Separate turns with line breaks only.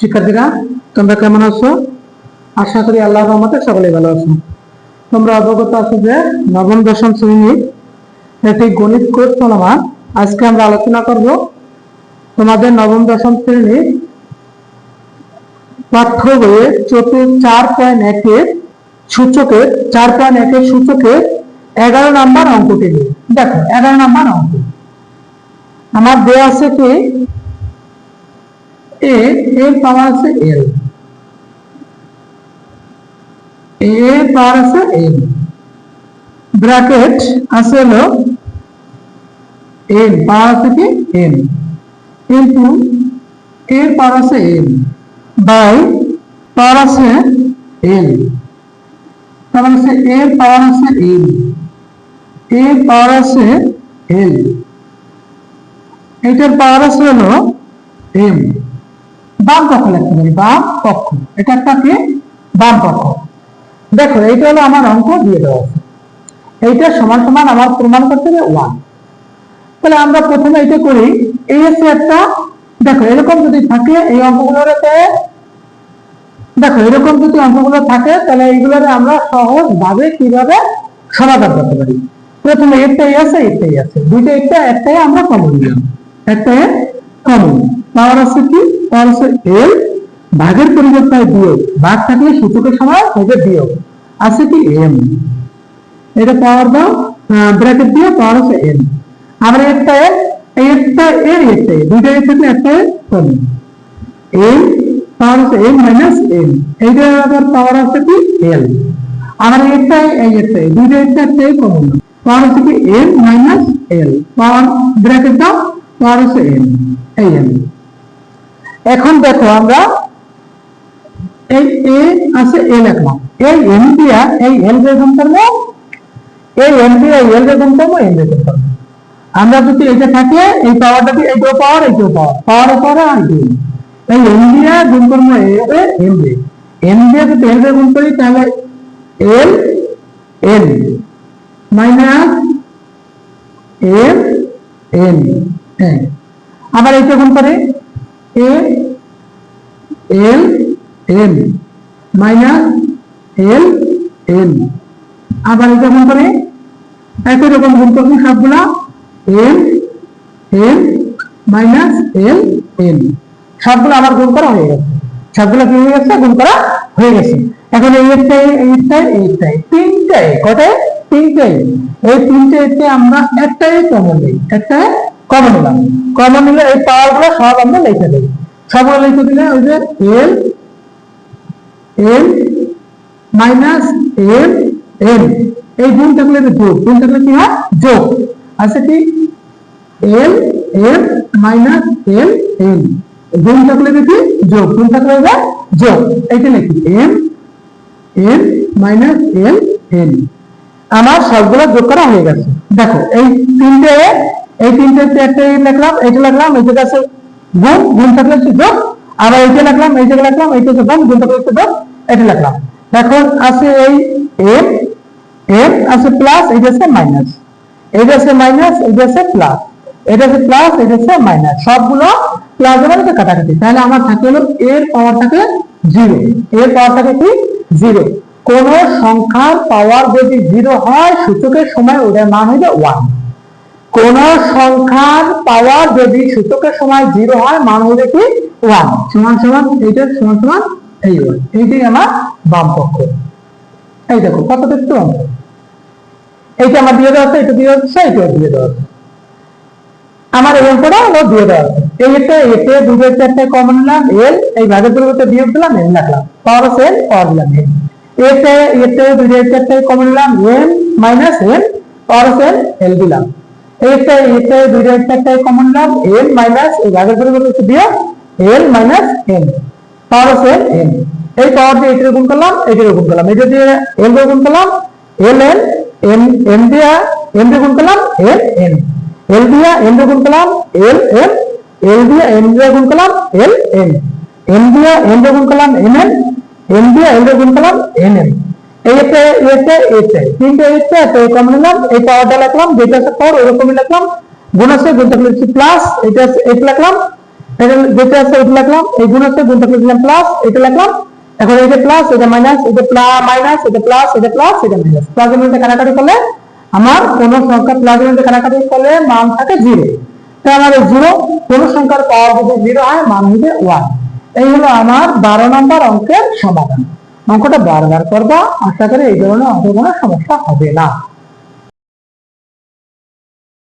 শিক্ষার্থীরা তোমরা কেমন আছো? আশা করি আল্লাহর রহমতে সকলেই ভালো আছো। তোমরা অবগত আছো যে নবম দশম শ্রেণীর একটি গণিত কোর্স চলমান। আজকে আমরা আলোচনা করব তোমাদের নবম দশম শ্রেণীর পাঠ্য বইয়ে 4.1 সূচকের 4.1 সূচকের 11 নম্বর অঙ্কটি নিয়ে। দেখো 11 নম্বর অঙ্ক আমার দেওয়া আছে কি এর পাওয়ার আছে এল, এর পাওয়ার আছে এল, ব্র্যাকেট আছে হলো এন, পাওয়ার আছে কি এন, ইনটু এর পাওয়ার আছে এন বাই পাওয়ার আছে এল, তার মানে এর পাওয়ার আছে এল, এর পাওয়ার আছে এল, এটার পাওয়ার আছে হলো এম। বাম পক্ষ লিখতে পারি, বাম পক্ষ, এটা একটা কি বাম পক্ষ। দেখো এইটা হলো আমার অঙ্ক দিয়ে দেওয়া আছে, এইটা সমান সমান আমার প্রমাণ করতে হবে 1। তাহলে আমরা প্রথমে এটা করি, এই হচ্ছে একটা, দেখো এরকম যদি থাকে এই অঙ্কগুলোতে, দেখো এরকম যদি অঙ্কগুলো থাকে তাহলে এইগুলোরে আমরা সহজ ভাবে কিভাবে সমাধান করতে পারি। প্রথমে একটাই আছে, একটাই আছে, দুইটা একটা, একটাই আমরা কমন নিলাম, একটাই কমন। পাওয়ার আছে কি, পাওয়ার আছে এল, ভাগের পরিবর্তে বিয়োগ, ভাগ থাকলে সূচকের সময় হবে বিয়োগ, আছে কি এম, এটা পাওয়ার দাও ব্র্যাকেট দিয়ে, পাওয়ার আছে এম। আমরা একটা একটা এর একটা দুইটা এর থাকলে একটা কমন, এম পাওয়ার আছে এম মাইনাস এম, এইটা আবার পাওয়ার আছে কি এল। আমরা একটা এই একটা দুইটা একটা কমন, পাওয়ার আছে কি এম মাইনাস এল, পাওয়ার ব্র্যাকেট দাও, পাওয়ার আছে এম, এই এম। এখন দেখো আমরা এই এ আছে এ লিখলাম, এই এম দিয়া এই এল রে গুণ করব, এই এম দিয়া এল রে গুণ করব, এম রে গুণ করব। আমরা যদি এটা থাকে এই পাওয়ারটা কি এইটাও পাওয়ার, এইটাও পাওয়ার, পাওয়ারে পাওয়ার আর কি এই এম দিয়া গুণ করব এ এম রে, এম দিয়া যদি এল রে গুণ করি তাহলে L M minus M M, আবার এইটা গুণ করে এ L M minus L M, আবার এটা গুণ করে একই রকম গুণ করবো সবগুলা, M M minus L M, সবগুলো আমার গুণ করা হয়ে গেছে, সবগুলো কি হয়ে গেছে, গুণ করা হয়ে গেছে। এখন এইটাই এইটাই এইটাই তিনটাই কটায়, তিনটাই, এই তিনটে আমরা একটাই কমন নেই, একটাই কমন নিলাম, কমন নিলে এই পাওয়ার গুলো সব আমরা লিখে দেবো, সবগুলো লিখে দিলে ওই যে L M minus M M, এই গুণ থাকলে যোগ, গুণ থাকলে কি হয় যোগ, আছে কি L M minus L M, গুণ থাকলে কি যোগ, গুণ থাকলে যোগ, এইটা লিখি M M minus L M. আমার সবগুলো যোগ করা হয়ে গেছে। দেখো এই তিনটে একটা লিখলাম, এইটা লিখলাম, এইটা আছে গুণ, গুণ থাকলে যোগ, আবার এইটা লিখলাম, এইটা লিখলাম, এইটা যোগ, গুণ থাকলে যোগ, এটা লিখলাম। এখন আছে এই এম এম আছে প্লাস, এইটা আছে মাইনাস, এইটা আছে মাইনাস, এইটা আছে প্লাস, এটা আছে প্লাস, এটা আছে মাইনাস, সবগুলো প্লাস মানে তো কাটাকাটি, তাহলে আমার থাকে হলো এর পাওয়ার থাকে 0, এর পাওয়ার থাকে কি 0। কোন সংখ্যার পাওয়ার যদি 0 হয় সূচকের সময় ওটার মান হবে 1। কোন সংখ্যার পাওয়ার যদি সূচকের সময় 0 হয় মান হবে কি 1, সমান সমান এইটার সমান সমান এই 1, এইটাই আমার বাম পক্ষ। এই দেখো কত দেখতে অঙ্ক, এইটা আমার দিয়ে দেওয়া আছে, এটা দিয়ে দেওয়া আছে, এইটা দিয়ে দেওয়া আছে, আমার এই অঙ্কটা দিয়ে দেওয়া আছে। এইটা দুটো চারটে কমন নিলাম, এল এই ভাগের পরিবর্তে বিয়োগ দিলাম, এম লিখলাম, পাওয়ার আছে এল, পাওয়ার দিলাম এম, এটা দুটো চারটে কমন নিলাম, এম মাইনাস এম, পাওয়ার আছে এল, এল দিলাম, এটা দুটো চারটে কমন নিলাম, এল মাইনাস এই ভাগের পরিবর্তে বিয়োগ এল মাইনাস এম, পাওয়ার আছে এল এম, এই পাওয়ার দিয়ে এটা গুণ করলাম, এটা গুণ করলাম, এটা দিয়ে এল দিয়ে গুণ করলাম, এল এল এম এম দিয়ে এম দিয়ে গুণ করলাম, এল এম, এল দিয়ে এম দিয়ে গুণ করলাম, এল এম, এল দিয়ে এম দিয়ে গুণ করলাম, এল এম, এম দিয়ে এম দিয়ে গুণ করলাম, এম এম, এম দিয়ে এল দিয়ে গুণ করলাম, এন এম। এইটা তিনটে একটা কমন নিলাম, এই পাওয়ারটা লিখলাম, যেটা আছে পাওয়ার ওরকমই লিখলাম, গুণ আছে গুণ থাকলে প্লাস, এটা আছে 1 লিখলাম, এটা যেটা আছে ওটা লিখলাম, এই গুণ আছে গুণ থাকলে দিলাম প্লাস, এটা লিখলাম। এখন এই যে প্লাস, এটা মাইনাস, এটা মাইনাস, এটা প্লাস, এটা প্লাস, এটা মাইনাস। প্লাস এর মধ্যে কাটাকাটি করলে আমার কোন সংখ্যা প্লাস এর মধ্যে কাটাকাটি করলে মান থাকে 0। তাই আমার 0 কোন সংখ্যার পাওয়ার যদি 0 হয় মান হবে 1। এই হলো আমার 12 নম্বর অঙ্কের সমাধান। অঙ্কটা বারবার করবা, আশা করি এই ধরনের অঙ্ক কোনো সমস্যা হবে না।